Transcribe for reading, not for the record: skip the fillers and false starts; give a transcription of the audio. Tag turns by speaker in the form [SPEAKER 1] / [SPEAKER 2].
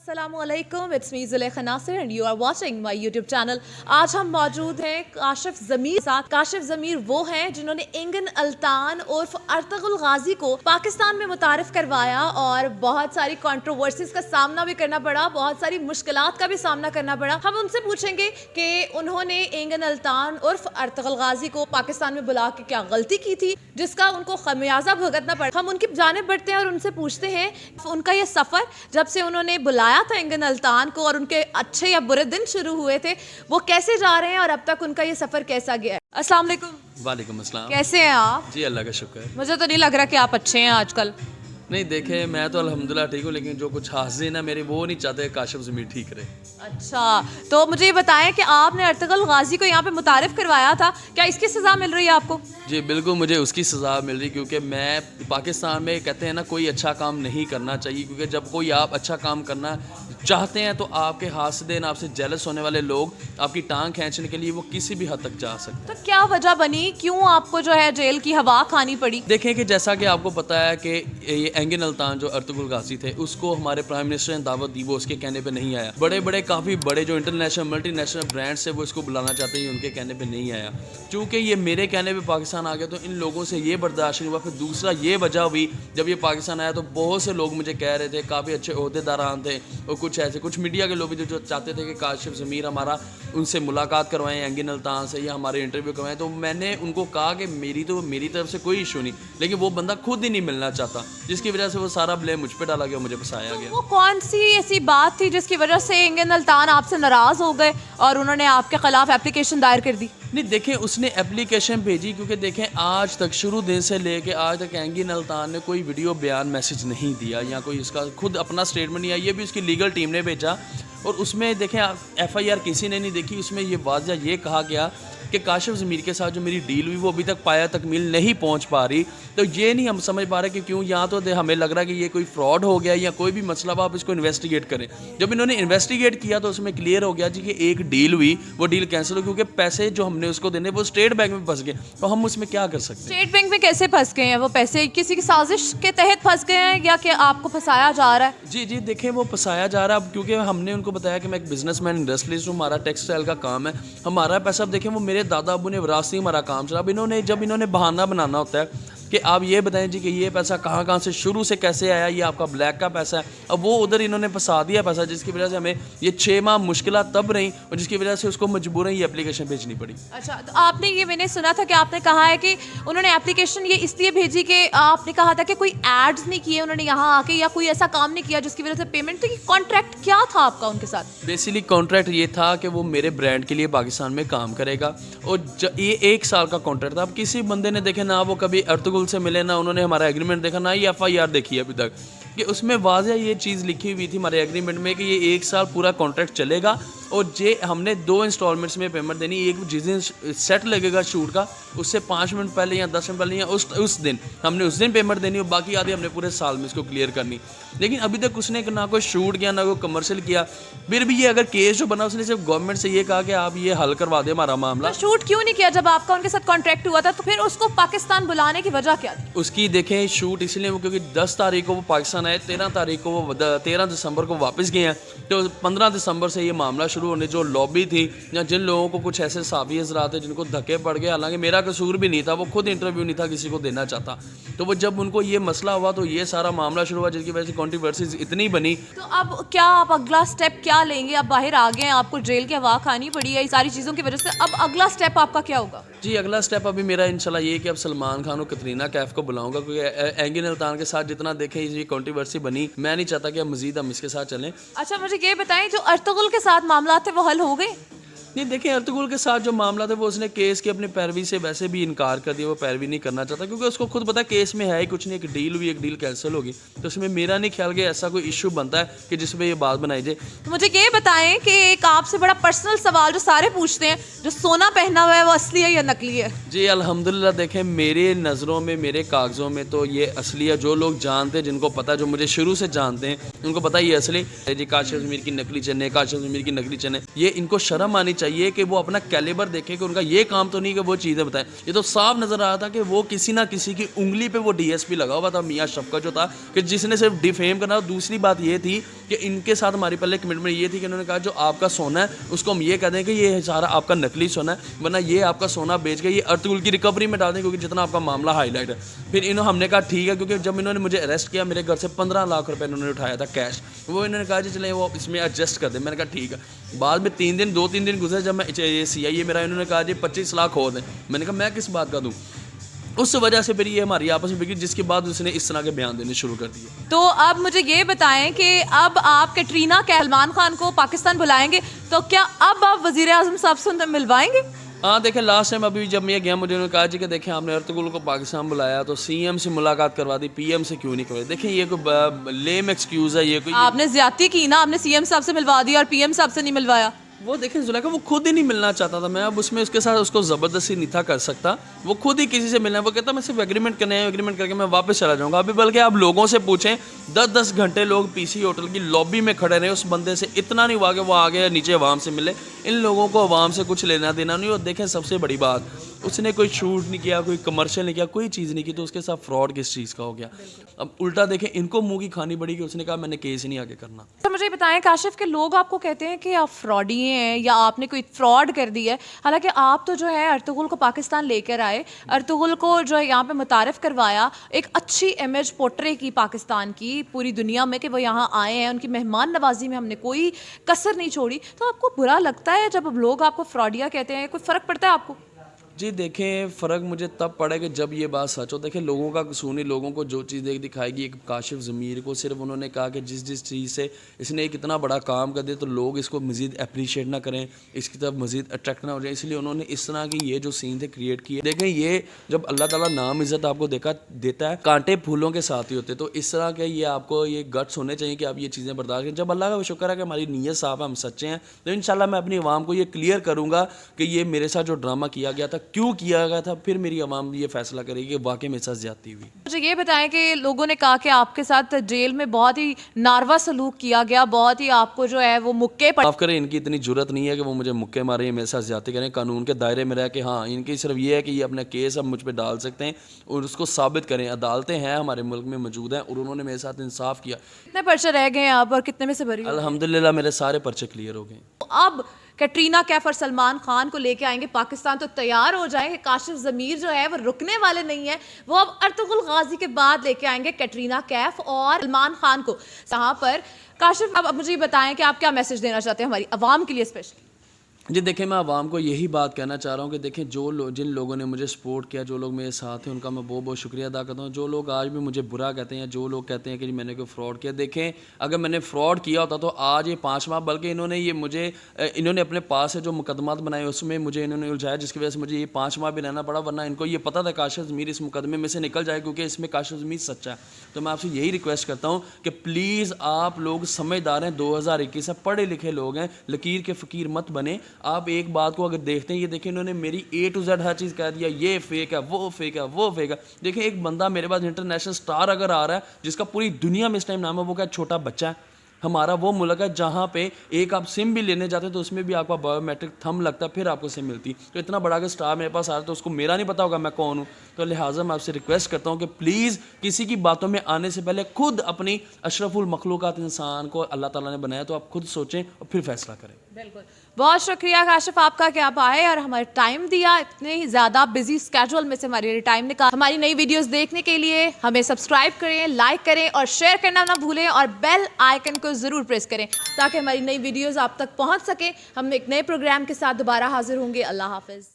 [SPEAKER 1] अस्सलामुअलैकुम, it's me Zulekha Nasir and you are watching my YouTube channel. आज हम मौजूद हैं काशिफ ज़मीर साथ। काशिफ ज़मीर वो हैं जिन्होंने इंगन अल्तान उर्फ अर्तुगरुल गाजी को पाकिस्तान में मुतारिफ करवाया और बहुत सारी कंट्रोवर्सीज का सामना भी करना पड़ा, बहुत सारी मुश्किलात का भी सामना करना पड़ा। हम उनसे पूछेंगे कि उन्होंने इंगन अल्तान उर्फ अर्तुगरुल गाजी को पाकिस्तान में बुला के क्या गलती की थी जिसका उनको खमियाजा भुगतना पड़ा। हम उनकी जानिब बढ़ते हैं और उनसे पूछते हैं उनका ये सफ़र जब से उन्होंने बुलाया था इंगन अल्तान को और उनके अच्छे या बुरे दिन शुरू हुए थे, वो कैसे जा रहे हैं और अब तक उनका ये सफ़र कैसा गया है। अस्सलाम वालेकुम।
[SPEAKER 2] वालेकुम अस्सलाम।
[SPEAKER 1] कैसे हैं आप?
[SPEAKER 2] जी अल्लाह का शुक्र है।
[SPEAKER 1] मुझे तो नहीं लग रहा कि आप अच्छे हैं आजकल।
[SPEAKER 2] नहीं देखे, मैं तो अल्हम्दुलिल्लाह ठीक हूँ, लेकिन जो कुछ हाज़िन है मेरे वो नहीं चाहते काशिफ ज़मीर ठीक रहे।
[SPEAKER 1] अच्छा, तो मुझे ये बताएं कि आपने अर्तुगरुल गाजी को यहाँ पे मुतारिफ करवाया था, क्या इसकी सज़ा मिल रही है आपको?
[SPEAKER 2] जी बिल्कुल, मुझे उसकी सज़ा मिल रही, क्योंकि मैं पाकिस्तान में कहते हैं ना कोई अच्छा काम नहीं करना चाहिए, क्योंकि जब कोई आप अच्छा काम करना चाहते हैं तो आपके हासिदेन, आपसे जेलस होने वाले लोग आपकी टांग खींचने के लिए वो किसी भी हद तक जा सकते हैं।
[SPEAKER 1] तो क्या वजह बनी, क्यों आपको जो है जेल की हवा खानी पड़ी?
[SPEAKER 2] देखें कि जैसा कि आपको पता है कि ये इंगन अल्तान जो अर्तुगरुल गाजी थे, उसको हमारे प्राइम मिनिस्टर ने दावत दी, वो उसके कहने पे नहीं आया। बड़े काफ़ी बड़े जो इंटरनेशनल मल्टीनेशनल ब्रांड्स है वो इसको बुलाना चाहते हैं, उनके कहने पे नहीं आया। चूँकि ये मेरे कहने पे पाकिस्तान आ गया तो इन लोगों से ये बर्दाश्त नहीं हुआ। फिर दूसरा ये वजह हुई, जब ये पाकिस्तान आया तो बहुत से लोग मुझे कह रहे थे, काफ़ी अच्छे ओहदेदारान थे और कुछ मीडिया के लोग भी जो चाहते थे कि काशिफ ज़मीर हमारा उनसे मुलाकात करवाएं इंगन अल्तान से या हमारे इंटरव्यू करवाएं। तो मैंने उनको कहा कि मेरी तरफ से कोई इशू नहीं, लेकिन वो बंदा खुद ही नहीं मिलना चाहता, जिसकी वजह से वो सारा ब्लेम मुझ पर डाला गया, मुझे फंसाया गया।
[SPEAKER 1] वो कौन सी ऐसी बात थी जिसकी वजह से इंगन अल्तान आपसे नाराज़ हो गए और उन्होंने आपके खिलाफ एप्लीकेशन दायर कर दी?
[SPEAKER 2] नहीं देखें, उसने एप्लीकेशन भेजी क्योंकि देखें आज तक शुरू दिन से लेके आज तक इंगन अल्तान ने कोई वीडियो बयान मैसेज नहीं दिया या कोई इसका खुद अपना स्टेटमेंट नहीं आया। ये भी उसकी लीगल टीम ने भेजा और उसमें देखें FIR किसी ने नहीं देखी। उसमें ये वाज़ह ये कहा गया कि काशिफ ज़मीर के साथ जो मेरी डील हुई वो अभी तक पाया तकमील नहीं पहुंच पा रही। तो ये नहीं हम समझ पा रहे कि क्यों, यहाँ तो हमें लग रहा है कि ये कोई फ्रॉड हो गया या कोई भी मसला, आप इसको इन्वेस्टिगेट करें। जब इन्होंने इन्वेस्टिगेट किया तो उसमें क्लियर हो गया जी कि एक डील हुई, वो डील कैंसिल हो, क्योंकि पैसे जो हमने उसको देने वो स्टेट बैंक में फंस गए। तो हम उसमें क्या कर सकते हैं?
[SPEAKER 1] स्टेट बैंक में कैसे फंस गए हैं वो पैसे? किसी की साजिश के तहत फंस गए हैं या कि आपको फंसाया जा रहा है?
[SPEAKER 2] जी देखें, वो फंसाया जा रहा है। अब क्योंकि हमने उनको बताया कि मैं एक बिजनेसमैन इंडस्ट्रियलिस्ट हूँ, हमारा टेक्सटाइल का काम है, हमारा पैसा। अब देखें वो मेरे दादा अबू ने विरासती हमारा काम चला। अब जब इन्होंने बहाना बनाना होता है कि आप ये बताएं जी कि ये पैसा कहाँ से शुरू से कैसे आया, ये आपका ब्लैक का पैसा है, अब वो उधर इन्होंने फंसा दिया पैसा, जिसकी वजह से हमें ये 6 माह मुश्किल तब रही और जिसकी वजह से उसको मजबूरन ये एप्लीकेशन भेजनी पड़ी।
[SPEAKER 1] अच्छा, तो आपने ये, मैंने सुना था कि आपने कहा है कि उन्होंने एप्लीकेशन ये इसलिए भेजी कि आपने कहा था कि कोई एड्स नहीं किए उन्होंने यहाँ आके या कोई ऐसा काम नहीं किया जिसकी वजह से पेमेंट। तो ये कॉन्ट्रैक्ट क्या था आपका उनके साथ?
[SPEAKER 2] बेसिकली कॉन्ट्रैक्ट ये था कि वो मेरे ब्रांड के लिए पाकिस्तान में काम करेगा और ये 1 साल का कॉन्ट्रैक्ट था। अब किसी बंदे ने देखे ना वो कभी अर्तुगरुल से मिले, ना उन्होंने हमारा एग्रीमेंट देखा, ना ही FIR देखी है अभी तक, कि उसमें वाज़ह ये चीज़ लिखी हुई थी हमारे एग्रीमेंट में कि ये 1 साल पूरा कॉन्ट्रैक्ट चलेगा और जे हमने 2 इंस्टॉलमेंट्स में पेमेंट देनी। एक जिस दिन सेट लगेगा शूट का उससे 5 मिनट पहले या 10 मिनट पहले या उस दिन हमने उस दिन पेमेंट देनी और बाकी आधी हमने पूरे साल में इसको क्लियर करनी। लेकिन अभी तक उसने ना कोई शूट किया ना कोई कमर्शियल किया। फिर भी ये अगर केस जो बना उसने सिर्फ गवर्नमेंट से ये कहा कि आप ये हल करवा दें हमारा मामला।
[SPEAKER 1] तो शूट क्यों नहीं किया जब आपका उनके साथ कॉन्ट्रैक्ट हुआ था? तो फिर उसको पाकिस्तान बुलाने की वजह क्या थी?
[SPEAKER 2] उसकी देखें शूट इसलिए वो क्योंकि 10 तारीख को वो पाकिस्तान आए, 13 तारीख को वो 13 दिसंबर को वापस गए हैं। तो 15 दिसंबर से ये मामला शुरू होने, जो लॉबी थी या जिन लोगों को कुछ ऐसे साफी हजरात थे जिनको धक्के पड़ गए, हालांकि मेरा कसूर भी नहीं था, वो खुद इंटरव्यू नहीं था किसी को देना चाहता, तो वो जब उनको ये मसला हुआ तो ये सारा मामला शुरू हुआ, जिसकी वजह से कंट्रोवर्सीज इतनी बनी।
[SPEAKER 1] तो अब क्या आप अगला स्टेप क्या लेंगे? आप बाहर आ गए हैं, आपको जेल की हवा खानी पड़ी है, ये सारी चीज़ों की वजह से, अब अगला स्टेप आपका क्या होगा?
[SPEAKER 2] जी अगला स्टेप अभी मेरा इंशाल्लाह ये कि अब सलमान खान और कतरीना कैफ को बुलाऊंगा, क्योंकि इंगन अल्तान के साथ जितना देखें ये कंट्रोवर्सी बनी, मैं नहीं चाहता कि अब मजीद हम इसके साथ चलें।
[SPEAKER 1] अच्छा, मुझे ये बताएं, जो अर्तुगरुल के साथ मामला थे वो हल हो गए?
[SPEAKER 2] नहीं देखें, अर्तुगरुल के साथ जो मामला था वो उसने केस की अपनी पैरवी से वैसे भी इनकार कर दिया, वो पैरवी नहीं करना चाहता, क्योंकि उसको खुद पता है केस में है ही कुछ नहीं, एक डील हुई, एक डील कैंसिल होगी। तो उसमें मेरा नहीं ख्याल कि ऐसा कोई इशू बनता है कि जिसमें ये बात बनाई जाए।
[SPEAKER 1] तो मुझे ये बताएं कि एक आपसे बड़ा पर्सनल सवाल जो सारे पूछते हैं, जो सोना पहना हुआ है वो असली है या नकली है? जी
[SPEAKER 2] अल्हम्दुलिल्लाह देखें, मेरे नज़रों में, मेरे कागज़ों में तो ये असली है। जो लोग जानते हैं, जिनको पता, जो मुझे शुरू से जानते हैं, उनको पता ये असली है। जी काशिफ ज़मीर की नकली चेन है, काशिफ ज़मीर की नकली चेन है, ये इनको शर्म आनी चाहिए कि वो अपना कैलिबर देखें कि उनका ये काम तो नहीं कि वो चीज़ें बताएं। ये तो साफ नज़र आ रहा था कि वो किसी ना किसी की उंगली पे वो डीएसपी लगा हुआ था, मियाँ शफकत जो था, कि जिसने सिर्फ डिफेम करना। दूसरी बात ये थी कि इनके साथ हमारी पहले कमिटमेंट ये थी कि इन्होंने कहा जो आपका सोना है उसको हम ये कह दें कि ये सारा आपका नकली सोना है, वरना ये आपका सोना बेच के ये अर्तुगरुल की रिकवरी में डाल दें, क्योंकि जितना आपका मामला हाईलाइट है। फिर हमने कहा ठीक है, क्योंकि जब इन्होंने मुझे अरेस्ट किया मेरे घर से 15 लाख रुपए इन्होंने उठाया था कैश, वो इन्होंने कहा जी चले वो इसमें एडजस्ट कर दें। मैंने कहा ठीक है। बाद में 2-3 दिन गुजरे, जब मैं ये CIA मेरा, इन्होंने कहा जी 25 लाख हो दें। मैंने कहा मैं किस बात का दूँ। उस वजह से फिर ये हमारी आपस में बिगड़ी, जिसके बाद उसने इस तरह के बयान देने शुरू कर दिए।
[SPEAKER 1] तो अब मुझे ये बताएं कि अब आप कैटरीना सलमान खान को पाकिस्तान बुलाएंगे, तो क्या अब आप वजीर आजम साहब से उन्हें मिलवाएंगे?
[SPEAKER 2] हाँ देखें, लास्ट टाइम अभी जब मैं गया, मुझे उन्होंने कहा जी कि देखें आपने अर्तुगरुल को पाकिस्तान बुलाया तो CM से मुलाकात करवा दी, PM से क्यों नहीं करवाई। देखें ये कोई लेम एक्सक्यूज़ है, ये कोई
[SPEAKER 1] आपने ज्यादती की ना, आपने CM साहब से मिलवा दिया और PM साहब से नहीं मिलवाया।
[SPEAKER 2] वो देखें जुलेखा, वो खुद ही नहीं मिलना चाहता था। मैं अब उसमें उसके साथ उसको ज़बरदस्ती नहीं था कर सकता, वो खुद ही किसी से मिलना। वो कहता मैं सिर्फ एग्रीमेंट करने आया, एग्रीमेंट करके मैं वापस चला जाऊँगा। अभी बल्कि आप लोगों से पूछें, 10-10 घंटे लोग PC होटल की लॉबी में खड़े रहे, उस बंदे से इतना नहीं हुआ कि वो आगे नीचे अवाम से मिले। इन लोगों को अवाम से कुछ लेना देना नहीं। और देखें सबसे बड़ी बात, उसने कोई शूट नहीं किया, कोई कमर्शियल नहीं किया, कोई चीज़ नहीं की, तो उसके साथ फ्रॉड किस चीज़ का हो गया। अब उल्टा देखें, इनको मुंह की खानी पड़ी कि उसने कहा मैंने केस ही नहीं आगे करना।
[SPEAKER 1] तो मुझे बताएं काशिफ के लोग आपको कहते हैं कि आप फ्रॉडी हैं या आपने कोई फ्रॉड कर दी है, हालांकि आप तो जो है अर्तुगरुल को पाकिस्तान लेकर आए, अर्तुगरुल को जो है यहाँ पे मुतारिफ करवाया, एक अच्छी इमेज पोर्ट्रे की पाकिस्तान की पूरी दुनिया में कि वो यहाँ आए हैं, उनकी मेहमान नवाजी में हमने कोई कसर नहीं छोड़ी। तो आपको बुरा लगता है जब लोग आपको फ्रॉडिया कहते हैं? कोई फ़र्क पड़ता है आपको?
[SPEAKER 2] जी देखें, फ़र्क मुझे तब पड़ा कि जब ये बात सच हो। देखें लोगों का कसूर नहीं, लोगों को जो चीज़ दिखाएगी। एक काशिफ ज़मीर को सिर्फ उन्होंने कहा कि जिस चीज़ से इसने एक इतना बड़ा काम कर दिया तो लोग इसको मज़ीद अप्रीशिएट ना करें, इसकी तरफ मज़ीद अट्रैक्ट ना हो जाए, इसलिए उन्होंने इस तरह की ये जो सीन थे क्रिएट किए। देखें ये जब अल्लाह ताला नाम इज़्ज़त आपको देता है, कांटे फूलों के साथ ही होते, तो इस तरह के ये आपको ये गट्स होने चाहिए कि आप ये चीज़ें बर्दाश्त करें। जब अल्लाह का शुक्र है कि हमारी नीयत साफ है, हम सच्चे हैं, तो इंशाल्लाह मैं अपनी आवाम को ये क्लियर करूँगा कि ये मेरे साथ जो ड्रामा किया गया था, क्यों किया गया था, फिर मेरी आवाम ये फैसला करेगी कि वाकई मेरे साथ ज्यादती हुई।
[SPEAKER 1] मुझे ये बताएं कि लोगों ने कहा कि आपके साथ जेल में बहुत ही नारवा सलूक किया गया, बहुत ही आपको जो है वो मुक्के
[SPEAKER 2] माफ करें, इनकी इतनी जुर्रत नहीं है कि वो मुझे मुक्के मारे, मेरे साथ ज्यादती करें। कानून के दायरे में रह के हाँ, इनकी सिर्फ ये है कि ये अपना केस अब मुझ पर डाल सकते हैं और उसको साबित करें। अदालतें हैं हमारे मुल्क में मौजूद हैं और उन्होंने मेरे साथ इंसाफ किया।
[SPEAKER 1] कितने पर्चे रह गए हैं आप और कितने में से भरी?
[SPEAKER 2] अल्हम्दुलिल्लाह मेरे सारे पर्चे क्लियर हो गए।
[SPEAKER 1] अब कैटरीना कैफ और सलमान खान को लेके आएंगे पाकिस्तान, तो तैयार हो जाएंगे। काशिफ ज़मीर जो है वो रुकने वाले नहीं है, वो अब अर्तुगरुल गाजी के बाद लेके आएंगे कैटरीना कैफ और सलमान खान को यहाँ पर। काशिफ अब मुझे बताएं कि आप क्या मैसेज देना चाहते हैं हमारी आवाम के लिए स्पेशली?
[SPEAKER 2] जी देखें, मैं आवाम को यही बात कहना चाह रहा हूँ कि देखें जिन लोगों ने मुझे सपोर्ट किया, जो लोग मेरे साथ हैं, उनका मैं बहुत बहुत शुक्रिया अदा करता हूँ। जो लोग आज भी मुझे बुरा कहते हैं, जो लोग कहते हैं कि मैंने कोई फ्रॉड किया, देखें अगर मैंने फ्रॉड किया होता तो आज ये 5 माह, बल्कि इन्होंने अपने पास से जो मुकदमात बनाए उसमें मुझे इन्होंने उलझाया, जिसकी वजह से मुझे ये 5 माह भी रहना पड़ा। वरना इनको ये पता था काशिफ ज़मीर इस मुकदमे में से निकल जाए, क्योंकि इसमें काशिफ ज़मीर सच्चा है। तो मैं आपसे यही रिक्वेस्ट करता हूँ कि प्लीज़ आप लोग समझदार हैं, 2021 है, पढ़े लिखे लोग हैं, लकीर के फ़कीर मत बने। आप एक बात को अगर देखते हैं, ये देखें इन्होंने मेरी A to Z हर चीज़ कह दिया, ये फेक है, वो फेक है, वो फेक है। देखें एक बंदा मेरे पास इंटरनेशनल स्टार अगर आ रहा है, जिसका पूरी दुनिया में इस टाइम नाम है, वो क्या छोटा बच्चा है? हमारा वो मुल्क है जहाँ पे एक आप सिम भी लेने जाते हैं तो उसमें भी आपका बायोमेट्रिक थंब लगता है, फिर आपको सिम मिलती। तो इतना बड़ा अगर स्टार मेरे पास आ रहा है तो उसको मेरा नहीं पता होगा मैं कौन हूँ। तो लिहाजा मैं आपसे रिक्वेस्ट करता हूँ कि प्लीज़ किसी की बातों में आने से पहले खुद अपनी अशरफुल मखलूक़ात इंसान को अल्लाह ताला ने बनाया, तो आप खुद सोचें और फिर फैसला करें।
[SPEAKER 1] बिल्कुल, बहुत शुक्रिया काशिफ आपका कि आप आए और हमारे टाइम दिया। इतने ही ज़्यादा बिजी स्केड्यूल में से हमारे टाइम निकाला। हमारी नई वीडियोस देखने के लिए हमें सब्सक्राइब करें, लाइक करें और शेयर करना ना भूलें, और बेल आइकन को ज़रूर प्रेस करें ताकि हमारी नई वीडियोस आप तक पहुंच सके। हम एक नए प्रोग्राम के साथ दोबारा हाजिर होंगे। अल्लाह हाफिज़।